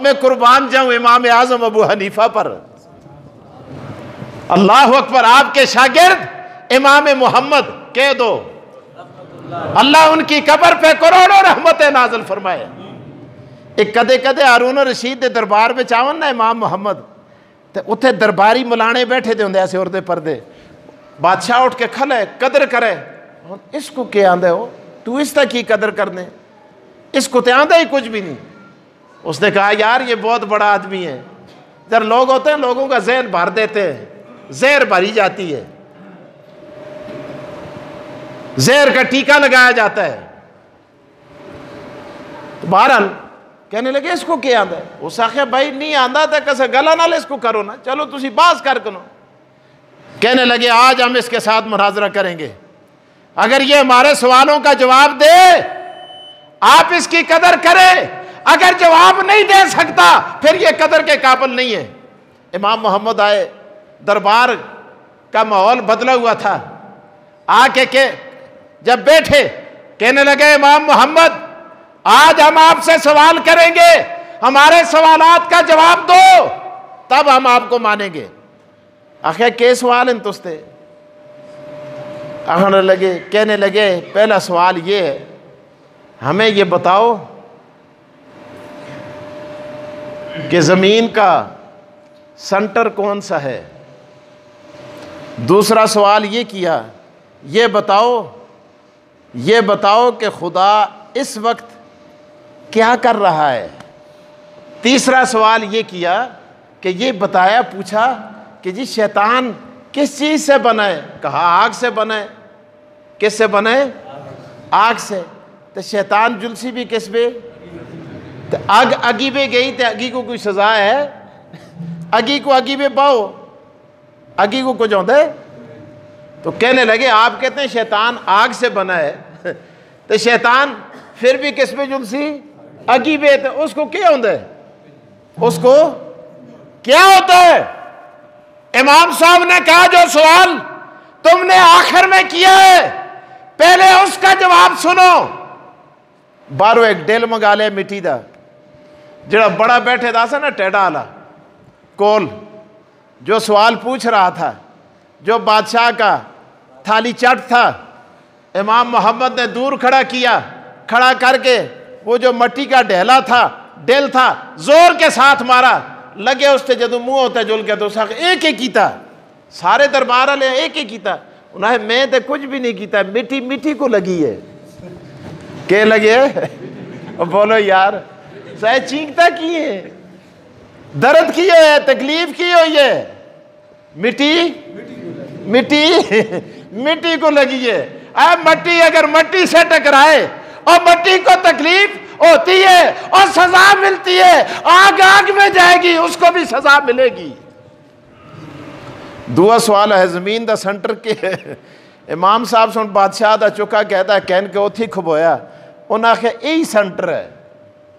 میں قربان جاؤں امام اعظم ابو حنیفہ پر۔ اللہ اکبر، آپ کے شاگرد امام محمد کہہ دو اللہ ان کی قبر پہ کروڑوں رحمتیں نازل فرمائے۔ ایک کدے کدے ہارون رشید دے دربار میں چاون نا امام محمد تے اتھے درباری ملانے بیٹھے دے ہوندے ایسے اردے پردے، بادشاہ اٹھ کے کھلے قدر کرے، اس کو کیا آندے ہو تو اس طرح کی قدر کرنے، اس کو تے آندے ہی کچھ بھی نہیں۔ اس نے کہا یار یہ بہت بڑا آدمی ہے، جب لوگ ہوتے ہیں لوگوں کا ذہن بھر دیتے ہیں، زہر بھری جاتی ہے، زہر کا ٹیکا لگایا جاتا ہے۔ تو بہرحال کہنے لگے اس کو کیا آندا ہے؟ اس آخیا بھائی نہیں آندا تھا کسے گلا نال اس کو کرو نا، چلو تسی باز کر کنو۔ کہنے لگے آج ہم اس کے ساتھ مناظرہ کریں گے، اگر یہ ہمارے سوالوں کا جواب دے آپ اس کی قدر کریں، اگر جواب نہیں دے سکتا پھر یہ قدر کے قابل نہیں ہے۔ امام محمد آئے، دربار کا ماحول بدلا ہوا تھا، آ کے جب بیٹھے کہنے لگے امام محمد آج ہم آپ سے سوال کریں گے، ہمارے سوالات کا جواب دو تب ہم آپ کو مانیں گے۔ آخر کے سوال ہیں تستے؟ کہنے لگے پہلا سوال یہ ہے ہمیں یہ بتاؤ کہ زمین کا سنٹر کون سا ہے۔ دوسرا سوال یہ کیا یہ بتاؤ کہ خدا اس وقت کیا کر رہا ہے۔ تیسرا سوال یہ کیا کہ یہ پوچھا کہ جی شیطان کس چیز سے بنا ہے؟ کہا آگ سے بنا ہے۔ کس سے بنا ہے؟ آگ سے۔ تو شیطان جلسی بھی کس پہ؟ تو اگی پہ گئی تو اگی کو کوئی سزا ہے؟ اگی کو اگی پہ باؤ، اگی کو کچھ ہوتا ہے؟ تو کہنے لگے آپ کہتے ہیں شیطان آگ سے بنا ہے تو شیطان پھر بھی کس پہ جلسی؟ اگی پہ۔ تو اس کو کیا ہوتا ہے؟ اس کو کیا ہوتا ہے؟ امام صاحب نے کہا جو سوال تم نے آخر میں کیا ہے پہلے اس کا جواب سنو۔ بارو ایک ڈیل منگا لے مٹی دا، جڑا بڑا بیٹھے دا سا نا ٹیڑا آلا کول، جو سوال پوچھ رہا تھا، جو بادشاہ کا تھالی چٹ تھا، امام محمد نے دور کھڑا کر کے وہ جو مٹی کا ڈیل تھا زور کے ساتھ مارا، لگے اس تے جدو منہ ہوتا جل گیا تو اس آخر ایک ہی کیتا، سارے دربار والے ایک ہی کیتا، انہیں میں تے کچھ بھی نہیں کیتا، مٹی کو لگی ہے۔ کہ لگے بولو یار سائے چینکتا کی ہے، درد کی ہے، تکلیف کی ہوئی ہے، مٹی کو لگی ہے۔ مٹی اگر مٹی سے ٹکرائے اور مٹی کو تکلیف ہوتی ہے اور سزا ملتی ہے، آگ میں جائے گی اس کو بھی سزا ملے گی۔ دعا سوال ہے زمین دا سنٹر کے امام صاحب سن بادشاہ دا چکا کہتا ہے کہن کے اتھی کھبویا، انہاں آخیا یہی سنٹر ہے،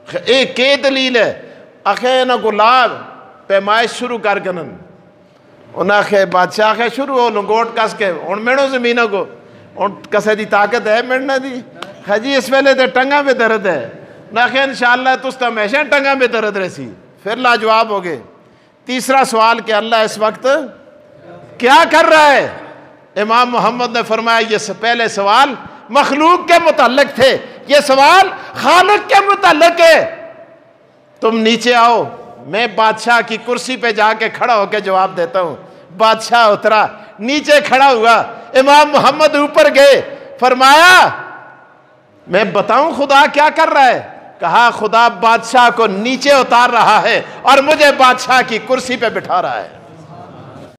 ایک کے دلیل ہے؟ آخیا انہاں کو لاغ پیمائش شروع کر کنن، انہاں آخیا بادشاہ آخیا شروع ہو لنگوٹ کس کے ان میڑوں زمینوں کو ان کسے دی طاقت ہے میڑنا دی؟ خجی اس ویلے تے ٹنگا میں درد ہے، انہاں آخیا انشاءاللہ تستا ہمیشہ ٹنگا میں درد رسی۔ پھر لاجواب ہو گئے۔ تیسرا سوال کہ اللہ اس وقت کیا کر رہا ہے؟ امام محمد نے فرمایا یہ پہلے سوال مخلوق کے متعلق تھے، یہ سوال خالق کے متعلق ہے۔ تم نیچے آؤ، میں بادشاہ کی کرسی پہ جا کے کھڑا ہو کے جواب دیتا ہوں۔ بادشاہ اترا، نیچے کھڑا ہوا، امام محمد اوپر گئے، فرمایا میں بتاؤں خدا کیا کر رہا ہے؟ کہا خدا بادشاہ کو نیچے اتار رہا ہے اور مجھے بادشاہ کی کرسی پہ بٹھا رہا ہے۔